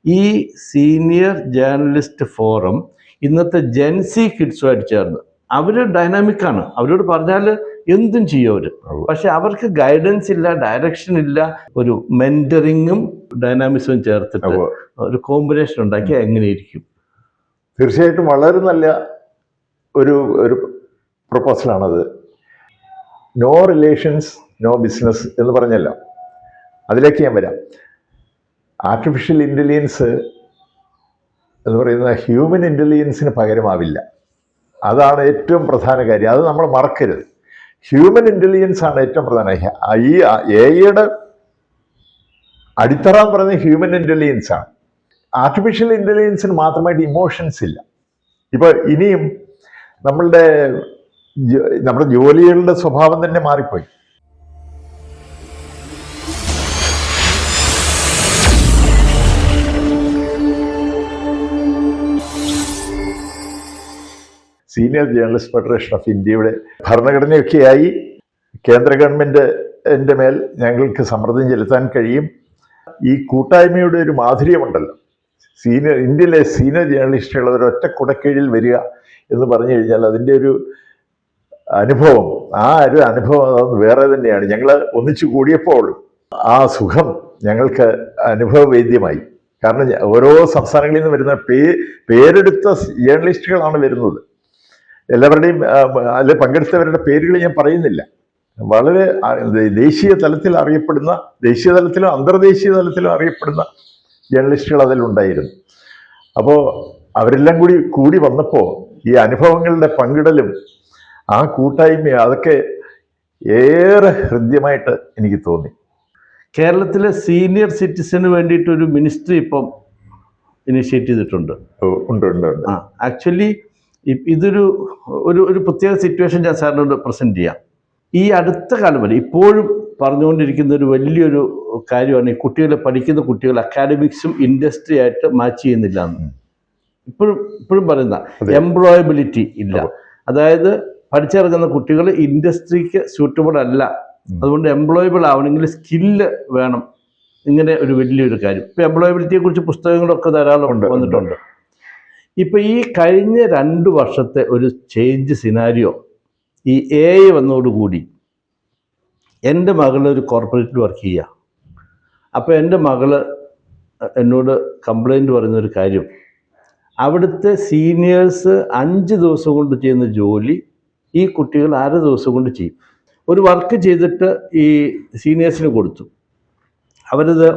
ഈ senior journalist forum ഇന്നത്തെ ജെൻസി കിഡ്സുമായിട്ട് ചേർന്ന് അവർ ഡൈനാമിക്കാണ്. അവരോട് പറഞ്ഞാൽ എന്തും ചെയ്യും അവർ. പക്ഷെ അവർക്ക് ഗൈഡൻസ് ഇല്ല, ഡയറക്ഷൻ ഇല്ല. ഒരു മെന്ററിങ്ങും ഡൈനാമിക്സും ചേർത്തിട്ട് ഒരു കോമ്പിനേഷൻ ഉണ്ടാക്കിയാൽ എങ്ങനെയിരിക്കും? തീർച്ചയായിട്ടും വളരെ നല്ല ഒരു പ്രൊപ്പോസലാണത്. നോ റിലേഷൻസ് നോ ബിസിനസ് എന്ന് പറഞ്ഞല്ലോ, അതിലേക്ക് ഞാൻ വരാം. ആർട്ടിഫിഷ്യൽ ഇൻ്റലിജൻസ് എന്ന് പറയുന്നത് ഹ്യൂമൻ ഇൻ്റലിജൻസിന് പകരമാവില്ല. അതാണ് ഏറ്റവും പ്രധാന കാര്യം. അത് നമ്മൾ മറക്കരുത്. ഹ്യൂമൻ ഇൻ്റലിജൻസ് ആണ് ഏറ്റവും പ്രധാനം. ഈ എഐയുടെ അടിത്തറ എന്ന് പറയുന്നത് ഹ്യൂമൻ ഇൻ്റലിജൻസ് ആണ്. ആർട്ടിഫിഷ്യൽ ഇൻ്റലിജൻസിന് മാത്രമായിട്ട് ഇമോഷൻസ് ഇല്ല. ഇപ്പോൾ ഇനിയും നമ്മുടെ ജോലികളുടെ സ്വഭാവം തന്നെ മാറിപ്പോയി. സീനിയർ ജേർണലിസ്റ്റ് ഫെഡറേഷൻ ഓഫ് ഇന്ത്യയുടെ ഭരണഘടനയൊക്കെയായി കേന്ദ്ര ഗവൺമെൻറ്റിൻ്റെ മേൽ ഞങ്ങൾക്ക് സമ്മർദ്ദം ചെലുത്താൻ കഴിയും. ഈ കൂട്ടായ്മയുടെ ഒരു മാധുര്യമുണ്ടല്ലോ, ഇന്ത്യയിലെ സീനിയർ ജേർണലിസ്റ്റുകൾ ഒരൊറ്റ കുടക്കീഴിൽ വരിക എന്ന് പറഞ്ഞു കഴിഞ്ഞാൽ അതിൻ്റെ ഒരു അനുഭവം, ആ ഒരു അനുഭവം അതൊന്ന് വേറെ തന്നെയാണ്. ഞങ്ങൾ ഒന്നിച്ചു കൂടിയപ്പോൾ ആ സുഖം ഞങ്ങൾക്ക് അനുഭവവേദ്യമായി. കാരണം ഓരോ സംസ്ഥാനങ്ങളിൽ നിന്ന് വരുന്ന പേരെടുത്ത ജേർണലിസ്റ്റുകളാണ് വരുന്നത്. എല്ലാവരുടെയും അതിൽ പങ്കെടുത്തവരുടെ പേരുകൾ ഞാൻ പറയുന്നില്ല. വളരെ ദേശീയ തലത്തിൽ അറിയപ്പെടുന്ന, ദേശീയ തലത്തിലും അന്തർദേശീയ തലത്തിലും അറിയപ്പെടുന്ന ജേർണലിസ്റ്റുകൾ അതിലുണ്ടായിരുന്നു. അപ്പോൾ അവരെല്ലാം കൂടി വന്നപ്പോൾ ഈ അനുഭവങ്ങളുടെ പങ്കിടലും ആ കൂട്ടായ്മ അതൊക്കെ ഏറെ ഹൃദ്യമായിട്ട് എനിക്ക് തോന്നി. കേരളത്തിലെ സീനിയർ സിറ്റിസന് വേണ്ടിയിട്ടൊരു മിനിസ്ട്രി ഇപ്പം ഇനിഷ്യേറ്റ് ചെയ്തിട്ടുണ്ട്. ഉണ്ട്. ആക്ച്വലി ഇതൊരു ഒരു പ്രത്യേക സിറ്റുവേഷൻ ഞാൻ സാറിനോട് പ്രസൻറ്റ് ചെയ്യാം. ഈ അടുത്ത കാലം വരെ ഇപ്പോഴും പറഞ്ഞുകൊണ്ടിരിക്കുന്ന ഒരു വലിയൊരു കാര്യമാണ് ഈ പഠിക്കുന്ന കുട്ടികൾ അക്കാഡമിക്സും ഇൻഡസ്ട്രി ആയിട്ട് മാച്ച് ചെയ്യുന്നില്ല എന്ന് ഇപ്പോഴും പറയുന്ന എംപ്ലോയബിലിറ്റി ഇല്ല. അതായത് പഠിച്ചിറങ്ങുന്ന കുട്ടികൾ ഇൻഡസ്ട്രിക്ക് സ്യൂട്ടബിൾ അല്ല, അതുകൊണ്ട് എംപ്ലോയബിൾ ആവണമെങ്കിൽ സ്കില്ല് വേണം. ഇങ്ങനെ ഒരു വലിയൊരു കാര്യം. ഇപ്പം എംപ്ലോയബിലിറ്റിയെ കുറിച്ച് പുസ്തകങ്ങളൊക്കെ ധാരാളം വന്നിട്ടുണ്ട്. ഇപ്പം ഈ കഴിഞ്ഞ 2 വർഷത്തെ ഒരു ചേഞ്ച് സിനാരിയോ ഈ AI വന്നതോടുകൂടി എൻ്റെ മകൾ ഒരു കോർപ്പറേറ്റിൽ വർക്ക് ചെയ്യുക. അപ്പോൾ എൻ്റെ മകള് എന്നോട് കംപ്ലൈൻറ്റ് പറയുന്നൊരു കാര്യം, അവിടുത്തെ സീനിയേഴ്സ് 5 ദിവസം കൊണ്ട് ചെയ്യുന്ന ജോലി ഈ കുട്ടികൾ 1/2 ദിവസം കൊണ്ട് ചെയ്യും. ഒരു വർക്ക് ചെയ്തിട്ട് ഈ സീനിയേഴ്സിന് കൊടുത്തു. അവരത്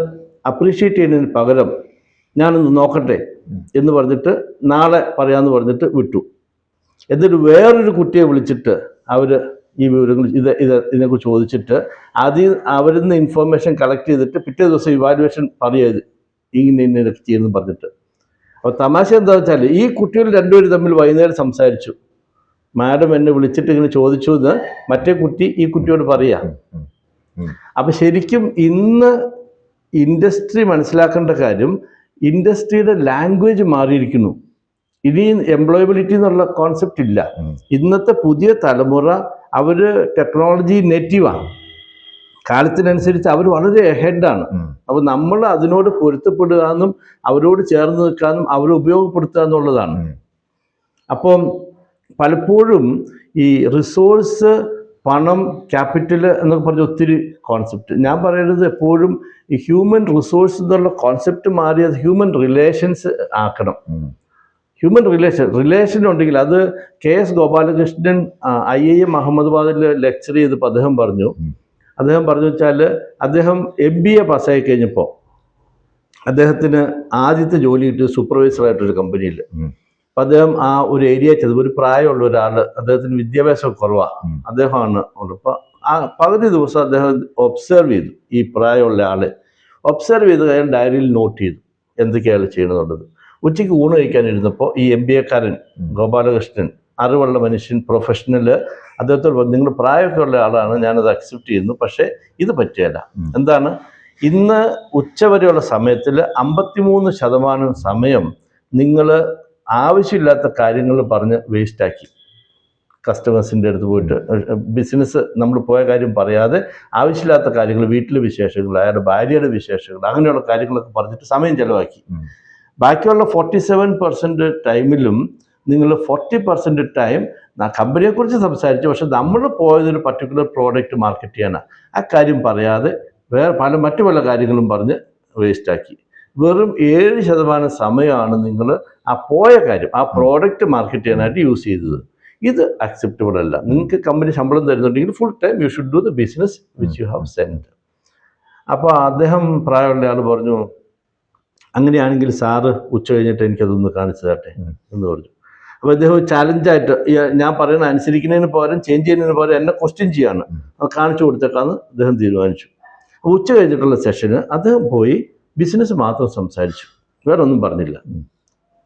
അപ്രീഷിയേറ്റ് ചെയ്യുന്നതിന് പകരം ഞാനൊന്ന് നോക്കട്ടെ എന്ന് പറഞ്ഞിട്ട് നാളെ പറയാമെന്ന് പറഞ്ഞിട്ട് വിട്ടു. എന്നിട്ട് വേറൊരു കുട്ടിയെ വിളിച്ചിട്ട് അവർ ഈ വിവരങ്ങൾ ഇതിനെക്കുറിച്ച് ചോദിച്ചിട്ട് അവരിൽ നിന്ന് ഇൻഫർമേഷൻ കളക്ട് ചെയ്തിട്ട് പിറ്റേ ദിവസം ഇവാലുവേഷൻ പറയുക ഇതൊക്കെ ചെയ്യുമെന്ന് പറഞ്ഞിട്ട്. അപ്പോൾ തമാശ എന്താ വെച്ചാൽ ഈ കുട്ടികൾ രണ്ടുപേരും തമ്മിൽ വൈകുന്നേരം സംസാരിച്ചു. മാഡം എന്നെ വിളിച്ചിട്ട് ഇങ്ങനെ ചോദിച്ചു എന്ന് മറ്റേ കുട്ടി ഈ കുട്ടിയോട് പറയാ. അപ്പം ശരിക്കും ഇന്ന് ഇൻഡസ്ട്രി മനസ്സിലാക്കേണ്ട കാര്യം, ഇൻഡസ്ട്രിയുടെ ലാംഗ്വേജ് മാറിയിരിക്കുന്നു. ഇനി എംപ്ലോയബിലിറ്റി എന്നുള്ള കോൺസെപ്റ്റ് ഇല്ല. ഇന്നത്തെ പുതിയ തലമുറ അവർ ടെക്നോളജി നേറ്റീവാണ്. കാലത്തിനനുസരിച്ച് അവർ വളരെ എഹെഡാണ്. അപ്പോൾ നമ്മൾ അതിനോട് പൊരുത്തപ്പെടുക എന്നും അവരോട് ചേർന്ന് നിൽക്കാനും അവരെ ഉപയോഗപ്പെടുത്തുക എന്നുള്ളതാണ്. അപ്പം പലപ്പോഴും ഈ റിസോഴ്സ്, പണം, ക്യാപിറ്റൽ എന്നൊക്കെ പറഞ്ഞ ഒത്തിരി കോൺസെപ്റ്റ്. ഞാൻ പറയുന്നത് എപ്പോഴും ഈ ഹ്യൂമൻ റിസോഴ്സ് എന്നുള്ള കോൺസെപ്റ്റ് മാറി അത് ഹ്യൂമൻ റിലേഷൻസ് ആക്കണം. ഹ്യൂമൻ റിലേഷൻ ഉണ്ടെങ്കിൽ അത് KS ഗോപാലകൃഷ്ണൻ IIM അഹമ്മദാബാദിൽ ലെക്ചർ ചെയ്തപ്പോൾ അദ്ദേഹം പറഞ്ഞു വെച്ചാൽ അദ്ദേഹം MBA പാസ്സായി കഴിഞ്ഞപ്പോൾ അദ്ദേഹത്തിന് ആദ്യത്തെ ജോലി കിട്ടിയത് സൂപ്പർവൈസറായിട്ടൊരു കമ്പനിയിൽ. അപ്പം അദ്ദേഹം ആ ഒരു ഏരിയ ചെയ്തപ്പോൾ ഒരു പ്രായമുള്ള ഒരാൾ, അദ്ദേഹത്തിന് വിദ്യാഭ്യാസം കുറവാണ്, അദ്ദേഹമാണ്. അപ്പോൾ ആ പകുതി ദിവസം അദ്ദേഹം ഒബ്സർവ് ചെയ്തു, ഈ പ്രായമുള്ള ആളെ ഒബ്സർവ് ചെയ്ത് കഴിഞ്ഞാൽ ഡയറിയിൽ നോട്ട് ചെയ്തു എന്തൊക്കെയാണ് ചെയ്യണമെന്നുള്ളത്. ഉച്ചയ്ക്ക് ഊണ് കഴിക്കാനിരുന്നപ്പോൾ ഈ MBA-കാരൻ ഗോപാലകൃഷ്ണൻ, അറിവുള്ള മനുഷ്യൻ, പ്രൊഫഷണൽ, അദ്ദേഹത്തോട് നിങ്ങൾ പ്രായമൊക്കെ ഉള്ള ആളാണ്, ഞാനത് അക്സെപ്റ്റ് ചെയ്യുന്നു, പക്ഷേ ഇത് പറ്റിയല്ല. എന്താണ്, ഇന്ന് ഉച്ചവരെയുള്ള സമയത്തിൽ 53% സമയം നിങ്ങൾ ആവശ്യമില്ലാത്ത കാര്യങ്ങൾ പറഞ്ഞ് വേസ്റ്റാക്കി. കസ്റ്റമേഴ്സിൻ്റെ അടുത്ത് പോയിട്ട് ബിസിനസ് നമ്മൾ പോയ കാര്യം പറയാതെ ആവശ്യമില്ലാത്ത കാര്യങ്ങൾ, വീട്ടിലെ വിശേഷങ്ങൾ, അയാളുടെ ഭാര്യയുടെ വിശേഷങ്ങൾ, അങ്ങനെയുള്ള കാര്യങ്ങളൊക്കെ പറഞ്ഞിട്ട് സമയം ചിലവാക്കി. ബാക്കിയുള്ള 47% ടൈമിലും നിങ്ങൾ 40% ടൈം കമ്പനിയെക്കുറിച്ച് സംസാരിച്ചു, പക്ഷെ നമ്മൾ പോയതൊരു പർട്ടിക്കുലർ പ്രോഡക്റ്റ് മാർക്കറ്റ് ചെയ്യാനാണ്. ആ കാര്യം പറയാതെ വേറെ മറ്റു പല കാര്യങ്ങളും പറഞ്ഞ് വേസ്റ്റാക്കി. വെറും 7% സമയമാണ് നിങ്ങൾ ആ പോയ കാര്യം, ആ പ്രോഡക്റ്റ് മാർക്കറ്റ് ചെയ്യാനായിട്ട് യൂസ് ചെയ്തത്. ഇത് അക്സെപ്റ്റബിൾ അല്ല. നിങ്ങൾക്ക് കമ്പനി ശമ്പളം തരുന്നുണ്ടെങ്കിൽ full time you should do the business which you have send. അപ്പോൾ അദ്ദേഹം പ്രായമുള്ള ആൾ പറഞ്ഞു, അങ്ങനെയാണെങ്കിൽ സാറ് ഉച്ച കഴിഞ്ഞിട്ട് എനിക്കതൊന്ന് കാണിച്ചു തരട്ടെ എന്ന് പറഞ്ഞു. അപ്പോൾ അദ്ദേഹം ചാലഞ്ചായിട്ട് ഞാൻ പറയുന്നത് അനുസരിക്കുന്നതിന് പകരം ചേഞ്ച് ചെയ്യുന്നതിന് പകരം എന്നെ ക്വസ്റ്റ്യൻ ചെയ്യാണ്, അത് കാണിച്ചു കൊടുത്തേക്കാന്ന് അദ്ദേഹം തീരുമാനിച്ചു. ഉച്ച കഴിഞ്ഞിട്ടുള്ള സെഷന് അദ്ദേഹം പോയി ബിസിനസ് മാത്രം സംസാരിച്ചു, വേറെ ഒന്നും പറഞ്ഞില്ല.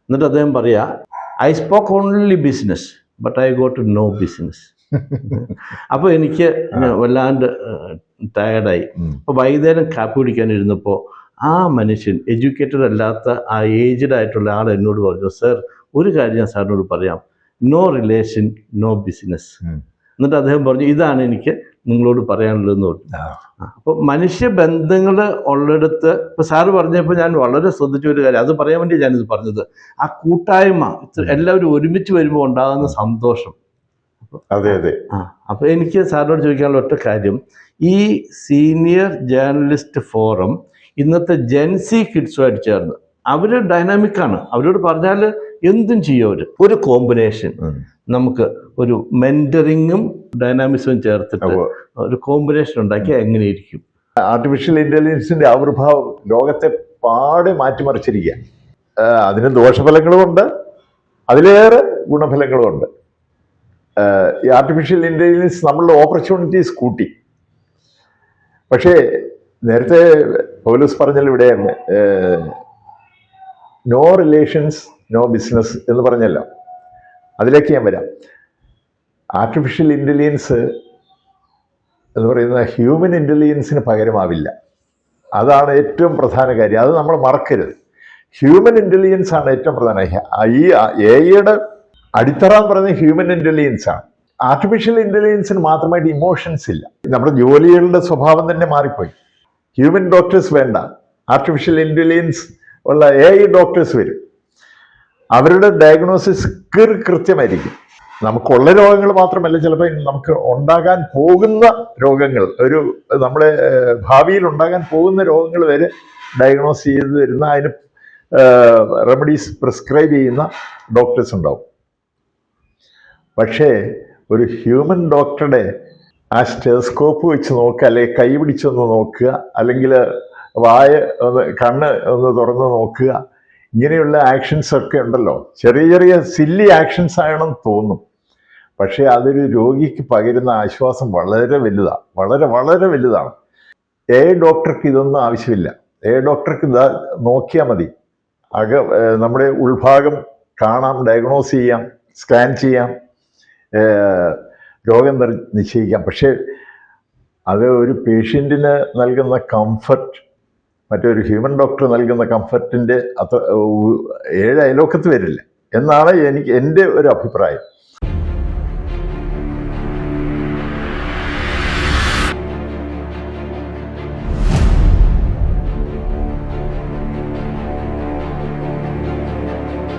എന്നിട്ട് അദ്ദേഹം പറയാ, I spoke only business but I got to know business. അപ്പോൾ എനിക്ക് വല്ലാണ്ട് ടയർഡായി. അപ്പോൾ വൈകുന്നേരം കാപ്പി കുടിക്കാനിരുന്നപ്പോൾ ആ മനുഷ്യൻ, എഡ്യൂക്കേറ്റഡ് അല്ലാത്ത ആ ഏജ്ഡ് ആയിട്ടുള്ള ആൾ എന്നോട് പറഞ്ഞു, സർ ഒരു കാര്യം ഞാൻ സാറിനോട് പറയാം, നോ റിലേഷൻ നോ ബിസിനസ്. എന്നിട്ട് അദ്ദേഹം പറഞ്ഞു, ഇതാണ് എനിക്ക് നിങ്ങളോട് പറയാനുള്ളതെന്ന് പറഞ്ഞു. അപ്പോൾ മനുഷ്യബന്ധങ്ങൾ ഉള്ളിടത്ത്, ഇപ്പോൾ സാറ് പറഞ്ഞപ്പോൾ ഞാൻ വളരെ ശ്രദ്ധിച്ച ഒരു കാര്യം, അത് പറയാൻ വേണ്ടി ഞാനിത് പറഞ്ഞത്, ആ കൂട്ടായ്മ, എല്ലാവരും ഒരുമിച്ച് വരുമ്പോൾ ഉണ്ടാകുന്ന സന്തോഷം. അതെ അതെ. അപ്പോൾ എനിക്ക് സാറിനോട് ചോദിക്കാനുള്ള ഒറ്റ കാര്യം, ഈ സീനിയർ ജേർണലിസ്റ്റ് ഫോറം ഇന്നത്തെ ജെൻസി കിഡ്സുമായിട്ട് ചേർന്ന് അവർ ഡൈനാമിക്കാണ്, അവരോട് പറഞ്ഞാൽ എന്തും ചെയ്യും അവർ. ഒരു കോമ്പിനേഷൻ നമുക്ക് ഒരു മെന്ററിങ്ങും ഡൈനാമിക്സും ചേർത്തിട്ട് ഒരു കോമ്പിനേഷൻ ഉണ്ടാക്കി എങ്ങനെയിരിക്കും? ആർട്ടിഫിഷ്യൽ ഇന്റലിജൻസിന്റെ ആവിർഭാവം ലോകത്തെ പാടെ മാറ്റിമറിച്ചിരിക്കുക. അതിന് ദോഷഫലങ്ങളുമുണ്ട്, അതിലേറെ ഗുണഫലങ്ങളുമുണ്ട്. ഈ ആർട്ടിഫിഷ്യൽ ഇന്റലിജൻസ് നമ്മളുടെ ഓപ്പർച്യൂണിറ്റീസ് കൂട്ടി. പക്ഷേ നേരത്തെ പൗലോസ് പറഞ്ഞല്ലോ ഇവിടെ നോ റിലേഷൻസ് നോ ബിസിനസ് എന്ന് പറഞ്ഞല്ലോ, അതിലേക്ക് ഞാൻ വരാം. ആർട്ടിഫിഷ്യൽ ഇൻ്റലിജൻസ് എന്ന് പറയുന്ന ഹ്യൂമൻ ഇൻ്റലിജൻസിന് പകരമാവില്ല. അതാണ് ഏറ്റവും പ്രധാന കാര്യം, അത് നമ്മൾ മറക്കരുത്. ഹ്യൂമൻ ഇൻ്റലിജൻസ് ആണ് ഏറ്റവും പ്രധാന. ഈ എഐയുടെ അടിത്തറ എന്ന് പറയുന്നത് ഹ്യൂമൻ ഇൻ്റലിജൻസ് ആണ്. ആർട്ടിഫിഷ്യൽ ഇൻ്റലിജൻസിന് മാത്രമായിട്ട് ഇമോഷൻസ് ഇല്ല. നമ്മുടെ ജോലികളുടെ സ്വഭാവം തന്നെ മാറിപ്പോയി. ഹ്യൂമൻ ഡോക്ടേഴ്സ് വേണ്ട, ആർട്ടിഫിഷ്യൽ ഇൻ്റലിജൻസ് ഉള്ള എഐ ഡോക്ടേഴ്സ് വരും. അവരുടെ ഡയഗ്നോസിസ് കൃത്യമായിരിക്കും. നമുക്കുള്ള രോഗങ്ങൾ മാത്രമല്ല, ചിലപ്പോൾ നമുക്ക് ഉണ്ടാകാൻ പോകുന്ന രോഗങ്ങൾ, നമ്മുടെ ഭാവിയിൽ ഉണ്ടാകാൻ പോകുന്ന രോഗങ്ങൾ വരെ ഡയഗ്നോസ് ചെയ്ത് തരുന്ന, അതിന് റെമഡീസ് പ്രിസ്ക്രൈബ് ചെയ്യുന്ന ഡോക്ടേഴ്സ് ഉണ്ടാവും. പക്ഷേ ഒരു ഹ്യൂമൻ ഡോക്ടറുടെ ആ സ്റ്റെതസ്കോപ്പ് വെച്ച് നോക്കുക, അല്ലെങ്കിൽ കൈ പിടിച്ചൊന്ന് നോക്കുക, അല്ലെങ്കിൽ കണ്ണ് ഒന്ന് തുറന്ന് നോക്കുക, ഇങ്ങനെയുള്ള ആക്ഷൻസ് ഒക്കെ ഉണ്ടല്ലോ, ചെറിയ ചെറിയ സില്ലി ആക്ഷൻസ് ആണെന്ന് തോന്നും. പക്ഷേ അതൊരു രോഗിക്ക് പകരുന്ന ആശ്വാസം വളരെ വലുതാണ്, വളരെ വളരെ വലുതാണ്. ഡോക്ടർക്ക് ഇതൊന്നും ആവശ്യമില്ല. ഡോക്ടർക്ക് ഇതാ നോക്കിയാൽ മതി, നമ്മുടെ ഉൾഭാഗം കാണാം, ഡയഗ്നോസ് ചെയ്യാം, സ്കാൻ ചെയ്യാം, രോഗം നിശ്ചയിക്കാം. പക്ഷേ അത് ഒരു പേഷ്യൻറ്റിന് നൽകുന്ന കംഫർട്ട് മറ്റൊരു ഹ്യൂമൻ ഡോക്ടർ നൽകുന്ന കംഫർട്ടിൻ്റെ അത്ര 7 അയലോക്കത്ത് വരില്ല എന്നാണ് എൻ്റെ ഒരു അഭിപ്രായം.